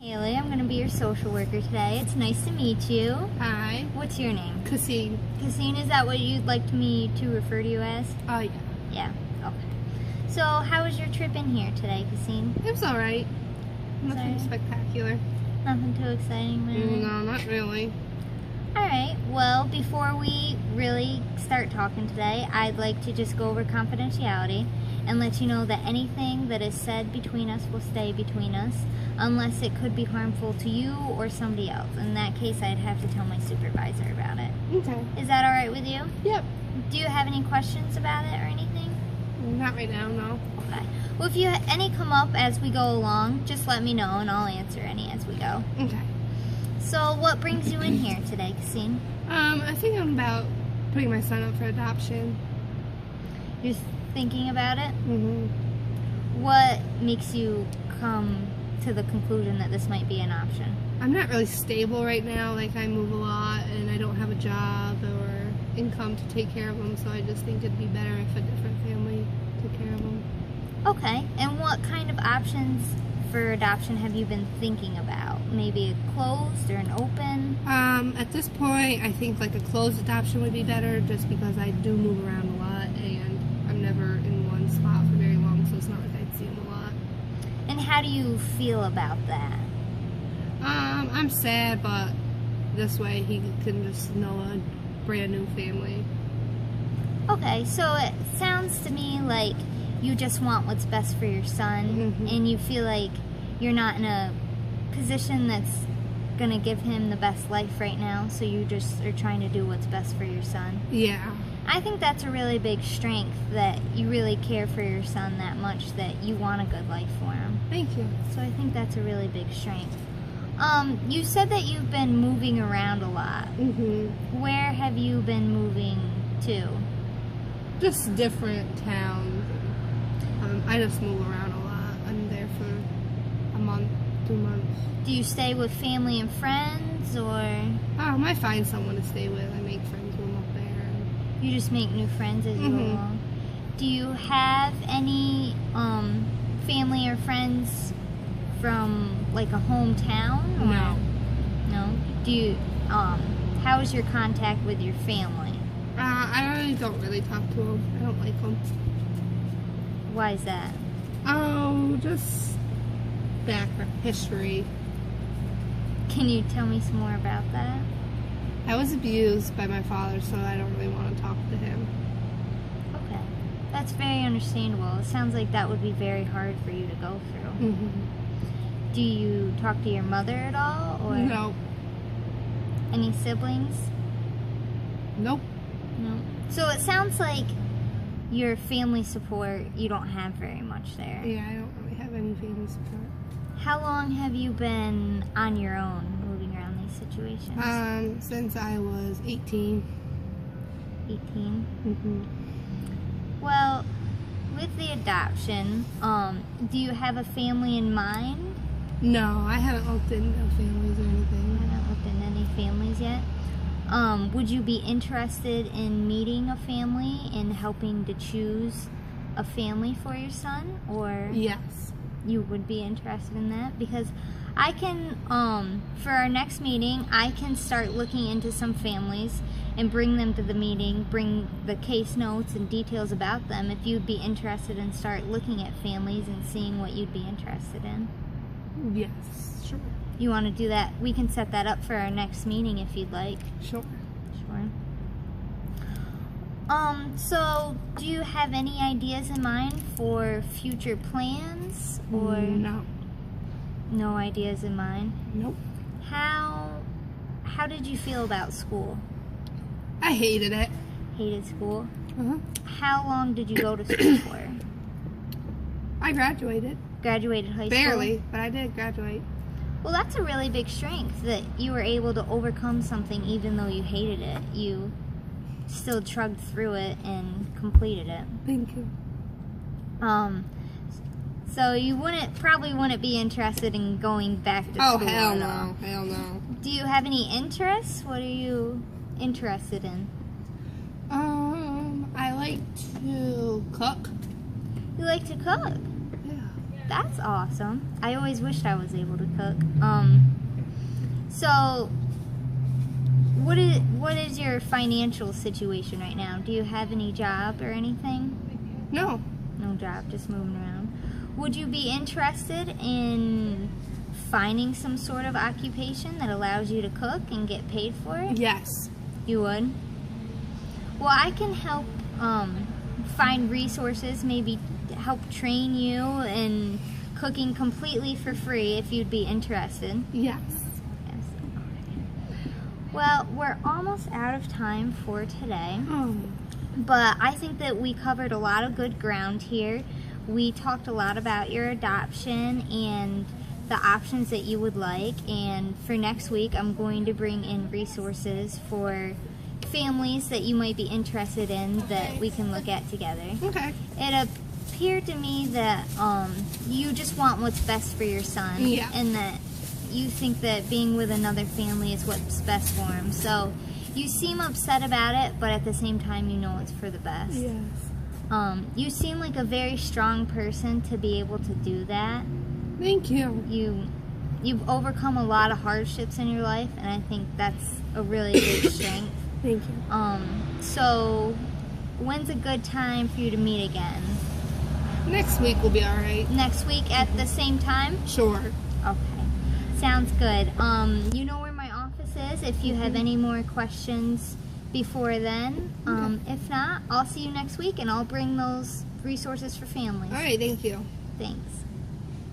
Haley, I'm going to be your social worker today. It's nice to meet you. Hi. What's your name? Cassine. Cassine, is that what you'd like me to refer to you as? Yeah. Yeah, okay. So, how was your trip in here today, Cassine? It was alright. Nothing Sorry? spectacular. Nothing too exciting, really? No, not really. Alright, well, before we really start talking today, I'd like to just go over confidentiality and let you know that anything that is said between us will stay between us unless it could be harmful to you or somebody else. In that case, I'd have to tell my supervisor about it. Okay. Is that alright with you? Yep. Do you have any questions about it or anything? Not right now, no. Okay. Well, if you any come up as we go along, just let me know and I'll answer any as we go. Okay. So, what brings you in here today, Cassine? I think I'm about putting my son up for adoption. You're thinking about it? Mm-hmm. What makes you come to the conclusion that this might be an option? I'm not really stable right now. Like, I move a lot and I don't have a job or income to take care of him, so I just think it'd be better if a different family took care of him. Okay. And what kind of options for adoption have you been thinking about? Maybe a closed or an open? At this point, I think like a closed adoption would be better just because I do move around a lot and I'm never in one spot for very long, so it's not like I'd see him a lot. And how do you feel about that? I'm sad, but this way he can just know a brand new family. Okay, so it sounds to me like you just want what's best for your son, Mhm. and you feel like you're not in a position that's gonna give him the best life right now, so you just are trying to do what's best for your son. Yeah. I think that's a really big strength, that you really care for your son that much, that you want a good life for him. Thank you. So I think that's a really big strength. You said that you've been moving around a lot. Mm-hmm. Where have you been moving to? Just different towns. I just move around a lot. I'm there for a month, 2 months. Do you stay with family and friends, or I find someone to stay with. I make friends with them up there. you just make new friends as you go Mhm. along? Do you have any family or friends from like a hometown? Or? No. No? Do you, how is your contact with your family? I don't really talk to them. I don't like them. Why is that? Oh, just background history. Can you tell me some more about that? I was abused by my father, so I don't really want to talk to him. Okay. That's very understandable. It sounds like that would be very hard for you to go through. Mm-hmm. Do you talk to your mother at all, or No. any siblings? Nope. No. So it sounds like your family support, you don't have very much there. Yeah, I don't really have any family support. How long have you been on your own moving around these situations? Since I was 18. 18? Mm-hmm. Well, with the adoption, do you have a family in mind? No, I haven't looked into families or I anything. haven't looked into any families yet. Would you be interested in meeting a family and helping to choose a family for your son? Or Yes. you would be interested in that? Because I can, for our next meeting, I can start looking into some families and bring them to the meeting, bring the case notes and details about them if you'd be interested in start looking at families and seeing what you'd be interested in. Yes. Sure. You want to do that? We can set that up for our next meeting if you'd like. Sure. Sure. So do you have any ideas in mind for future plans, or No. no ideas in mind? Nope. How did you feel about school? I hated it. Hated school? Uh-huh. How long did you go to school for? I graduated. Graduated high school? Barely, but I did graduate. Well, that's a really big strength, that you were able to overcome something even though you hated it. You still trudged through it and completed it. Thank you. So you probably wouldn't be interested in going back to Oh, school hell at all. no. Hell no. Do you have any interests? What are you interested in? I like to cook. You like to cook? Yeah. That's awesome. I always wished I was able to cook. So what is your financial situation right now? Do you have any job or anything? No. No job, just moving around. Would you be interested in finding some sort of occupation that allows you to cook and get paid for it? Yes. You would? Well, I can help find resources, maybe help train you in cooking completely for free if you'd be interested. Yes. Yes. Well, we're almost out of time for today, but I think that we covered a lot of good ground here. We talked a lot about your adoption and the options that you would like, and for next week I'm going to bring in resources for families that you might be interested in that we can look at together. Okay. It appeared to me that you just want what's best for your son, Yeah. and that you think that being with another family is what's best for him. So you seem upset about it, but at the same time you know it's for the best. Yes. You seem like a very strong person to be able to do that. Thank you. You've overcome a lot of hardships in your life, and I think that's a really big strength. Thank you. So when's a good time for you to meet again? Next week will be alright. Next week at the same time? Sure. Okay. Sounds good. You know where my office is if you have any more questions before then. If not, I'll see you next week, and I'll bring those resources for families. Alright, thank you. Thanks.